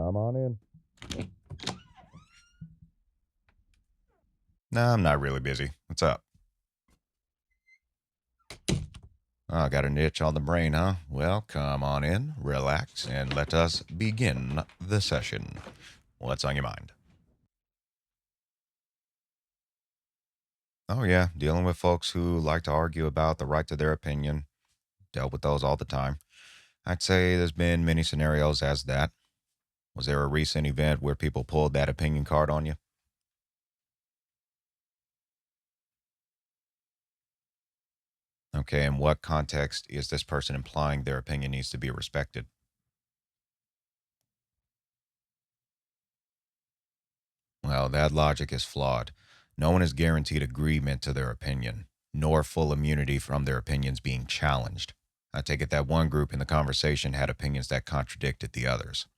come on in. Nah, I'm not really busy. What's up? Oh, got an itch on the brain, huh? Well, come on in, relax, and let us begin the session. What's on your mind? Oh, yeah, dealing with folks who like to argue about the right to their opinion. Dealt with those all the time. I'd say there's been many scenarios as that. Was there a recent event where people pulled that opinion card on you? Okay, in what context is this person implying their opinion needs to be respected? Well, that logic is flawed. No one is guaranteed agreement to their opinion, nor full immunity from their opinions being challenged. I take it that one group in the conversation had opinions that contradicted the others.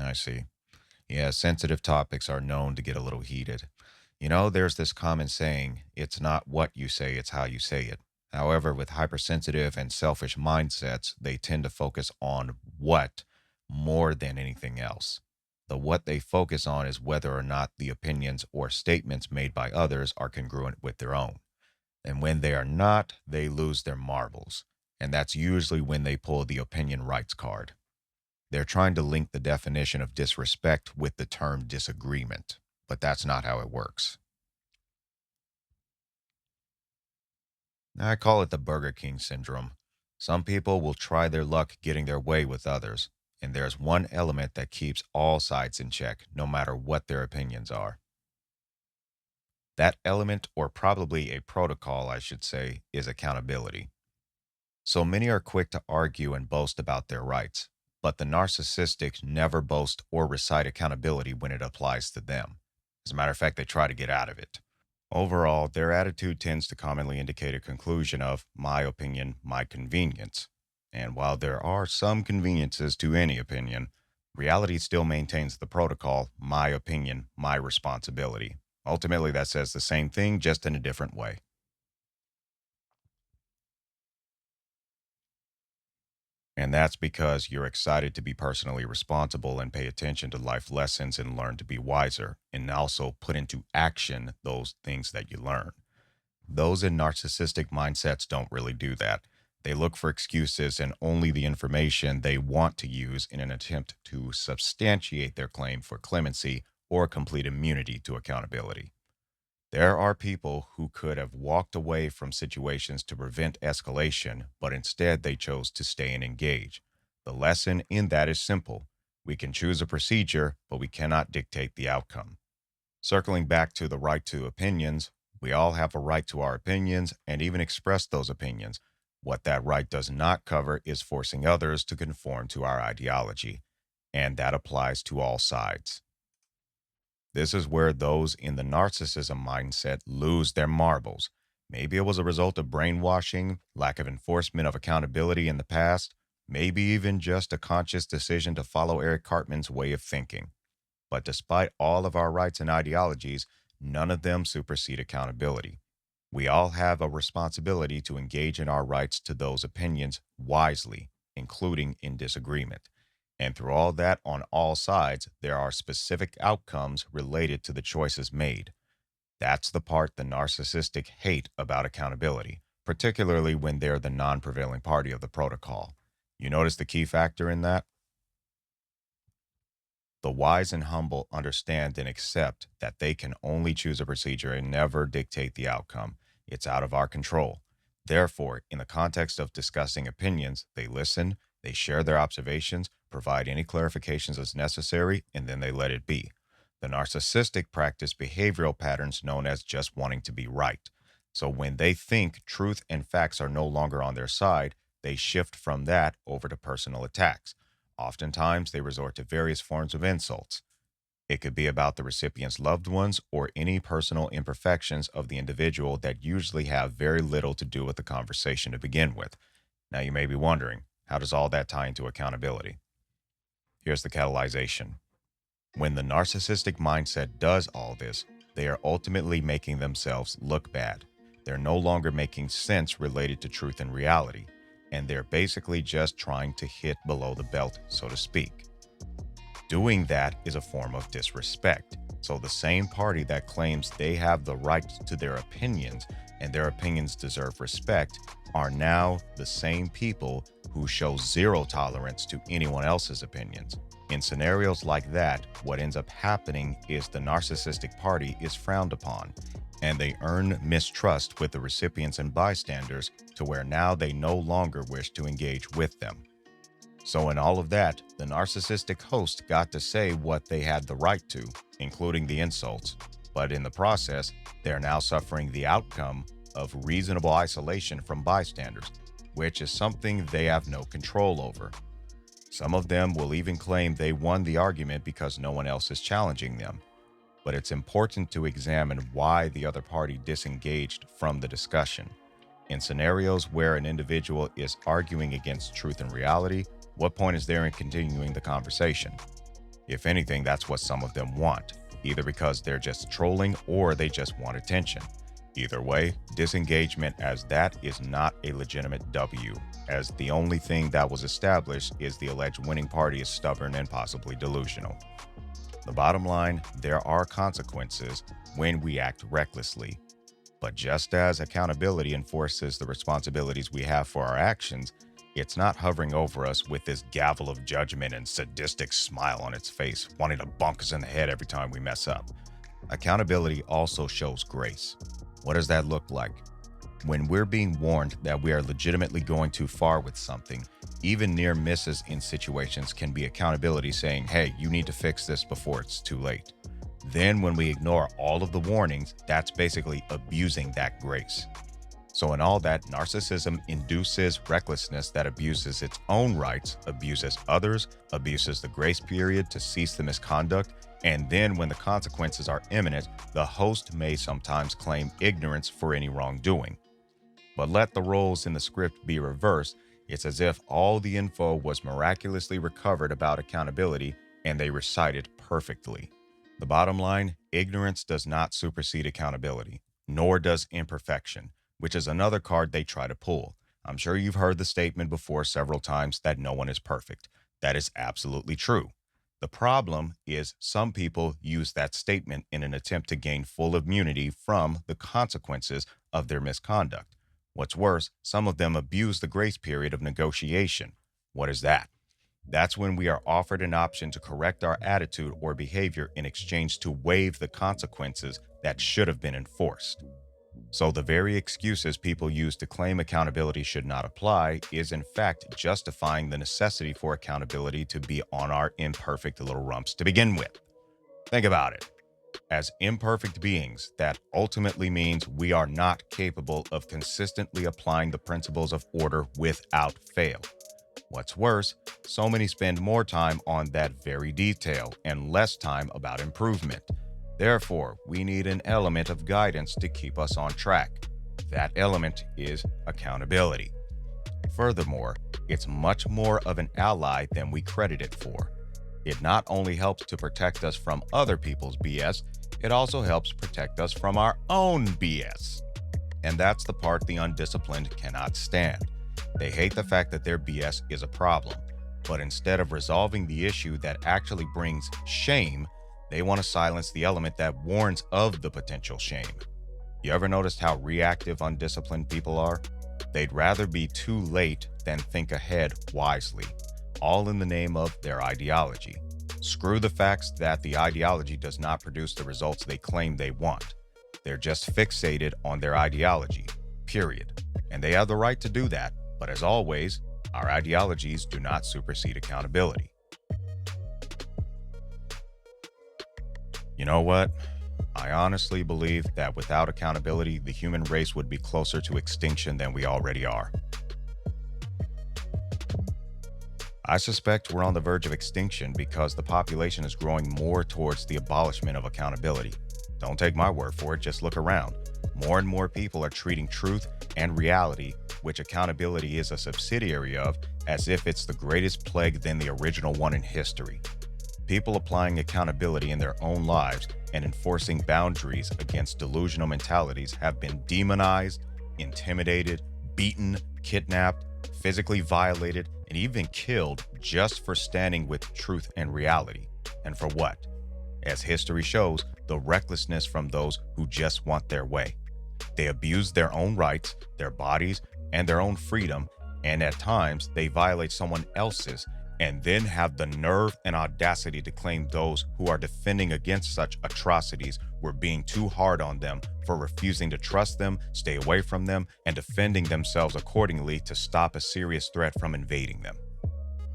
I see. Yeah, sensitive topics are known to get a little heated. There's this common saying, it's not what you say, it's how you say it. However, with hypersensitive and selfish mindsets, they tend to focus on what more than anything else. The what they focus on is whether or not the opinions or statements made by others are congruent with their own. And when they are not, they lose their marbles. And that's usually when they pull the opinion rights card. They're trying to link the definition of disrespect with the term disagreement, but that's not how it works. I call it the Burger King syndrome. Some people will try their luck getting their way with others, and there's one element that keeps all sides in check, no matter what their opinions are. That element, or probably a protocol, I should say, is accountability. So many are quick to argue and boast about their rights, but the narcissistic never boast or recite accountability when it applies to them. As a matter of fact, they try to get out of it. Overall, their attitude tends to commonly indicate a conclusion of my opinion, my convenience. And while there are some conveniences to any opinion, reality still maintains the protocol, my opinion, my responsibility. Ultimately, that says the same thing, just in a different way. And that's because you're excited to be personally responsible and pay attention to life lessons and learn to be wiser, and also put into action those things that you learn. Those in narcissistic mindsets don't really do that. They look for excuses and only the information they want to use in an attempt to substantiate their claim for clemency or complete immunity to accountability. There are people who could have walked away from situations to prevent escalation, but instead they chose to stay and engage. The lesson in that is simple. We can choose a procedure, but we cannot dictate the outcome. Circling back to the right to opinions, we all have a right to our opinions and even express those opinions. What that right does not cover is forcing others to conform to our ideology, and that applies to all sides. This is where those in the narcissism mindset lose their marbles. Maybe it was a result of brainwashing, lack of enforcement of accountability in the past, maybe even just a conscious decision to follow Eric Cartman's way of thinking. But despite all of our rights and ideologies, none of them supersede accountability. We all have a responsibility to engage in our rights to those opinions wisely, including in disagreement. And through all that, on all sides, there are specific outcomes related to the choices made. That's the part the narcissistic hate about accountability, particularly when they're the non prevailing party of the protocol. You notice the key factor in that? The wise and humble understand and accept that they can only choose a procedure and never dictate the outcome. It's out of our control. Therefore, in the context of discussing opinions, they listen, they share their observations, provide any clarifications as necessary, and then they let it be. The narcissistic practice behavioral patterns known as just wanting to be right. So when they think truth and facts are no longer on their side, they shift from that over to personal attacks. Oftentimes, they resort to various forms of insults. It could be about the recipient's loved ones or any personal imperfections of the individual that usually have very little to do with the conversation to begin with. Now, you may be wondering, how does all that tie into accountability? Here's the catalyzation. When the narcissistic mindset does all this, they are ultimately making themselves look bad. They're no longer making sense related to truth and reality. and they're basically just trying to hit below the belt, so to speak. Doing that is a form of disrespect. So the same party that claims they have the right to their opinions and their opinions deserve respect are now the same people who show zero tolerance to anyone else's opinions. In scenarios like that, what ends up happening is the narcissistic party is frowned upon, and they earn mistrust with the recipients and bystanders to where now they no longer wish to engage with them. So in all of that, the narcissistic host got to say what they had the right to, including the insults, but in the process, they're now suffering the outcome of reasonable isolation from bystanders, which is something they have no control over. Some of them will even claim they won the argument because no one else is challenging them. But it's important to examine why the other party disengaged from the discussion. In scenarios where an individual is arguing against truth and reality, what point is there in continuing the conversation? If anything, that's what some of them want, either because they're just trolling or they just want attention. Either way, disengagement as that is not a legitimate W, as the only thing that was established is the alleged winning party is stubborn and possibly delusional. The bottom line, there are consequences when we act recklessly. But just as accountability enforces the responsibilities we have for our actions, it's not hovering over us with this gavel of judgment and sadistic smile on its face, wanting to bonk us in the head every time we mess up. Accountability also shows grace. What does that look like? When we're being warned that we are legitimately going too far with something, even near misses in situations can be accountability saying, hey, you need to fix this before it's too late. Then when we ignore all of the warnings, that's basically abusing that grace. So in all that, narcissism induces recklessness that abuses its own rights, abuses others, abuses the grace period to cease the misconduct, and then when the consequences are imminent, the host may sometimes claim ignorance for any wrongdoing. But let the roles in the script be reversed. It's as if all the info was miraculously recovered about accountability and they recite it perfectly. The bottom line, ignorance does not supersede accountability, nor does imperfection, which is another card they try to pull. I'm sure you've heard the statement before several times that no one is perfect. That is absolutely true. The problem is some people use that statement in an attempt to gain full immunity from the consequences of their misconduct. What's worse, some of them abuse the grace period of negotiation. What is that? That's when we are offered an option to correct our attitude or behavior in exchange to waive the consequences that should have been enforced. So the very excuses people use to claim accountability should not apply is in fact justifying the necessity for accountability to be on our imperfect little rumps to begin with. Think about it. As imperfect beings, that ultimately means we are not capable of consistently applying the principles of order without fail. What's worse, so many spend more time on that very detail and less time about improvement. Therefore, we need an element of guidance to keep us on track. That element is accountability. Furthermore, it's much more of an ally than we credit it for. It not only helps to protect us from other people's BS, it also helps protect us from our own BS. And that's the part the undisciplined cannot stand. They hate the fact that their BS is a problem, but instead of resolving the issue that actually brings shame, they want to silence the element that warns of the potential shame. You ever noticed how reactive undisciplined people are? They'd rather be too late than think ahead wisely, all in the name of their ideology. Screw the facts that the ideology does not produce the results they claim they want. They're just fixated on their ideology, period. And they have the right to do that, but as always, our ideologies do not supersede accountability. You know what? I honestly believe that without accountability, the human race would be closer to extinction than we already are. I suspect we're on the verge of extinction because the population is growing more towards the abolishment of accountability. Don't take my word for it, just look around. More and more people are treating truth and reality, which accountability is a subsidiary of, as if it's the greatest plague than the original one in history. People applying accountability in their own lives and enforcing boundaries against delusional mentalities have been demonized, intimidated, beaten, kidnapped, physically violated, and even killed just for standing with truth and reality. And for what? As history shows, the recklessness from those who just want their way. They abuse their own rights, their bodies, and their own freedom, and at times they violate someone else's, and then have the nerve and audacity to claim those who are defending against such atrocities were being too hard on them for refusing to trust them, stay away from them, and defending themselves accordingly to stop a serious threat from invading them.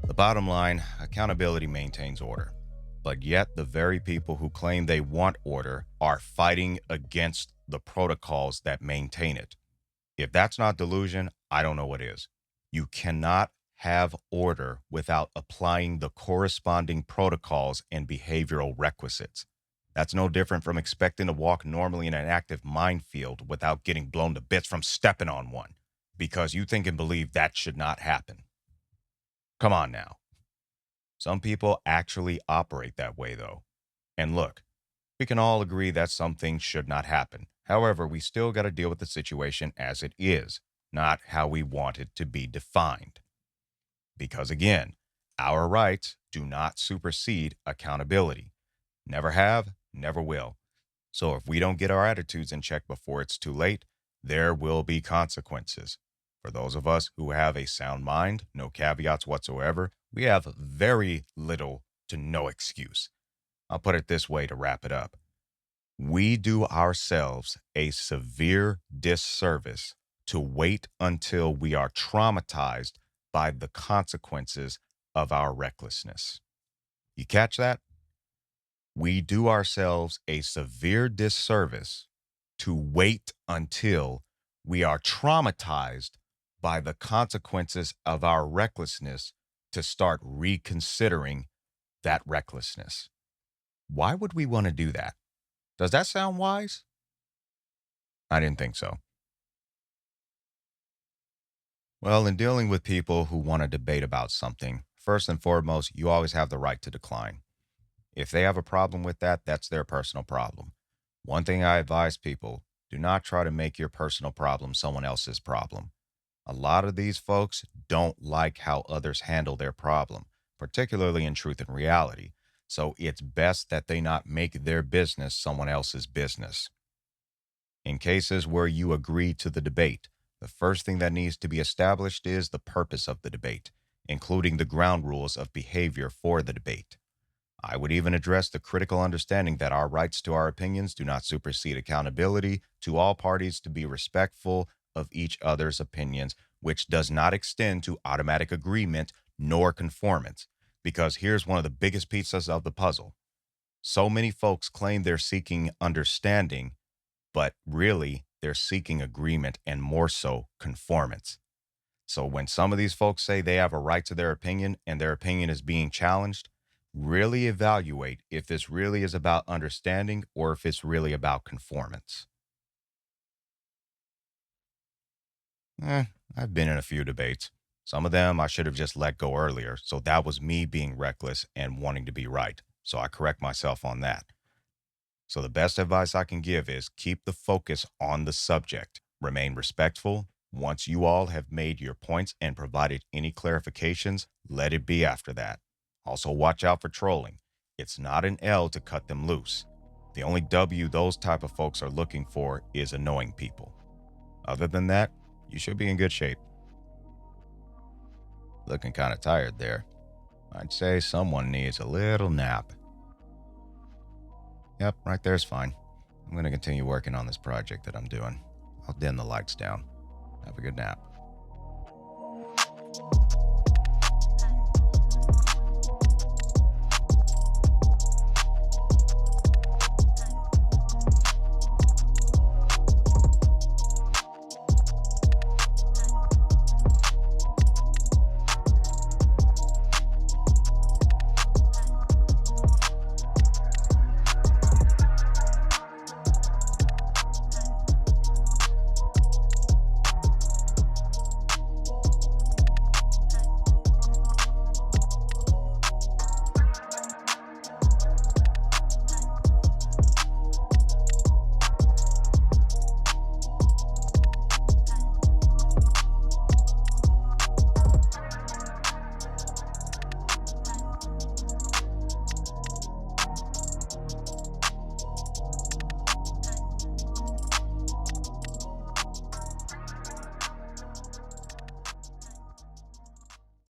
The bottom line, accountability maintains order. But yet, the very people who claim they want order are fighting against the protocols that maintain it. If that's not delusion, I don't know what is. You cannot have order without applying the corresponding protocols and behavioral requisites. That's no different from expecting to walk normally in an active minefield without getting blown to bits from stepping on one, because you think and believe that should not happen. Come on now. Some people actually operate that way, though. And look, we can all agree that some things should not happen. However, we still got to deal with the situation as it is, not how we want it to be defined. Because again, our rights do not supersede accountability. Never have, never will. So if we don't get our attitudes in check before it's too late, there will be consequences. For those of us who have a sound mind, no caveats whatsoever, we have very little to no excuse. I'll put it this way to wrap it up. We do ourselves a severe disservice to wait until we are traumatized by the consequences of our recklessness. You catch that? We do ourselves a severe disservice to wait until we are traumatized by the consequences of our recklessness to start reconsidering that recklessness. Why would we want to do that? Does that sound wise? I didn't think so. Well, in dealing with people who want to debate about something, first and foremost, you always have the right to decline. If they have a problem with that, that's their personal problem. One thing I advise people, do not try to make your personal problem someone else's problem. A lot of these folks don't like how others handle their problem, particularly in truth and reality. So it's best that they not make their business someone else's business. In cases where you agree to the debate, the first thing that needs to be established is the purpose of the debate, including the ground rules of behavior for the debate. I would even address the critical understanding that our rights to our opinions do not supersede accountability to all parties to be respectful of each other's opinions, which does not extend to automatic agreement nor conformance. Because here's one of the biggest pieces of the puzzle. So many folks claim they're seeking understanding, but really they're seeking agreement and more so conformance. So when some of these folks say they have a right to their opinion and their opinion is being challenged, really evaluate if this really is about understanding or if it's really about conformance. I've been in a few debates. Some of them I should have just let go earlier. So that was me being reckless and wanting to be right. So I correct myself on that. So the best advice I can give is keep the focus on the subject. Remain respectful. Once you all have made your points and provided any clarifications, let it be after that. Also watch out for trolling. It's not an L to cut them loose. The only W those type of folks are looking for is annoying people. Other than that, you should be in good shape. Looking kind of tired there. I'd say someone needs a little nap. Yep, right there's fine. I'm going to continue working on this project that I'm doing. I'll dim the lights down. Have a good nap.